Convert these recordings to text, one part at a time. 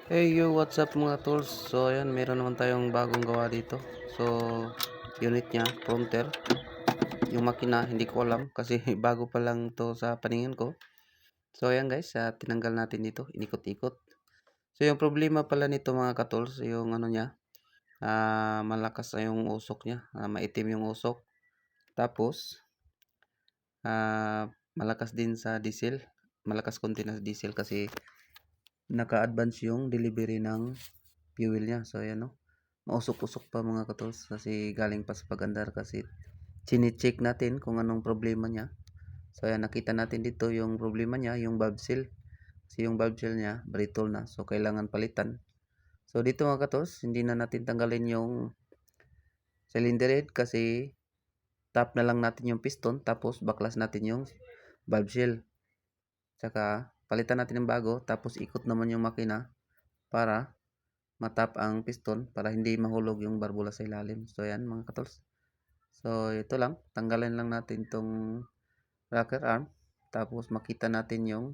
Hey yo, what's up mga tools? So ayan, meron naman tayong bagong gawa dito. So unit niya, prompter. Yung makina, hindi ko alam kasi bago pa lang to sa paningin ko. So ayan guys, tinanggal natin dito, inikot-ikot. So yung problema pala nito mga katools, yung ano niya, malakas na yung usok niya, maitim yung usok. Tapos malakas din sa diesel. Malakas konti na sa diesel kasi naka-advance yung delivery ng fuel niya. So ayan no. Mausok-usok pa mga katols kasi galing pa sa pag-andar kasi chine-check natin kung anong problema niya. So ayan, nakita natin dito yung problema niya, yung valve seal. Kasi yung valve seal niya brittle na, so kailangan palitan. So dito mga katols, hindi na natin tanggalin yung cylinder head kasi tap na lang natin yung piston tapos baklas natin yung valve seal. Tsaka palitan natin ng bago tapos ikot naman yung makina para matap ang piston para hindi mahulog yung barbula sa ilalim. So ayan mga katols. So ito lang, tanggalin lang natin tong rocker arm tapos makita natin yung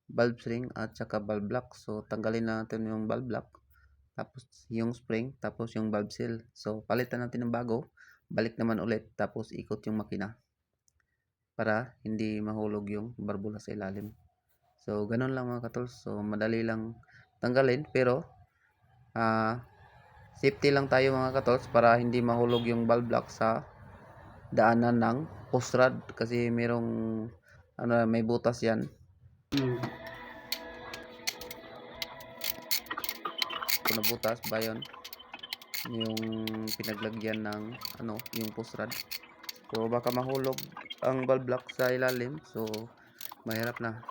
valve spring at saka valve block. So tanggalin lang natin yung valve block tapos yung spring tapos yung valve seal. So palitan natin ng bago, balik naman ulit tapos ikot yung makina para hindi mahulog yung barbula sa ilalim. So ganun lang mga katols. So madali lang tanggalin pero safety lang tayo mga katols para hindi mahulog yung valve block sa daanan ng post rod kasi merong may butas yan. Kung nabutas ba yun yung pinaglagyan ng yung post rod, so baka mahulog ang valve block sa ilalim. So mahirap na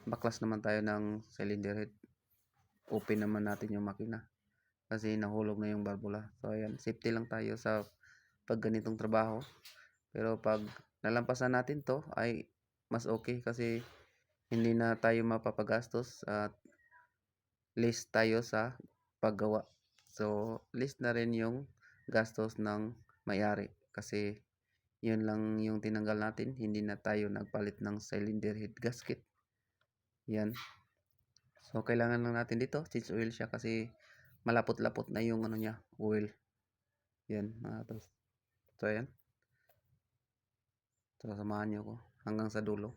baklas naman tayo ng cylinder head, open naman natin yung makina kasi nahulog na yung barbula. So ayan, safety lang tayo sa pag ganitong trabaho. Pero pag nalampasan natin to ay mas okay kasi hindi na tayo mapapagastos at list tayo sa paggawa. So list na rin yung gastos ng may-ari kasi yun lang yung tinanggal natin, hindi na tayo nagpalit ng cylinder head gasket. Yan. So kailangan lang natin dito change oil siya kasi malapot-lapot na yung niya, oil. Yan mga tol. So ayan. So samahan niyo ko hanggang sa dulo.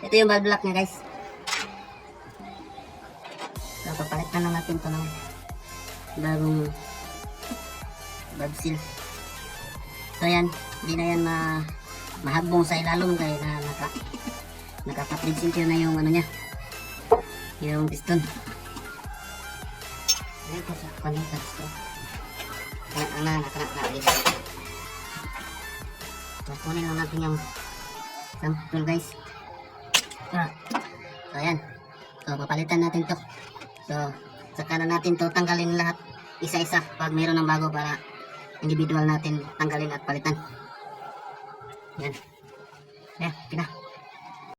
Ito yung valve block niya guys. papalitan na natin to ng bagong valve seal. So yan, hindi na yan mahagbong sa ilalong dahil na naka-kaplig center na yung ano niya, yung piston. Ayan po sa connectors to. Ayan, nakaalis. So, kunin lang natin yung sample guys. So ayan, so papalitan natin to. So saka na natin to tanggalin lahat isa-isa pag mayroon ng bago para individual natin tanggalin at palitan. Yan. Ayan, okay na.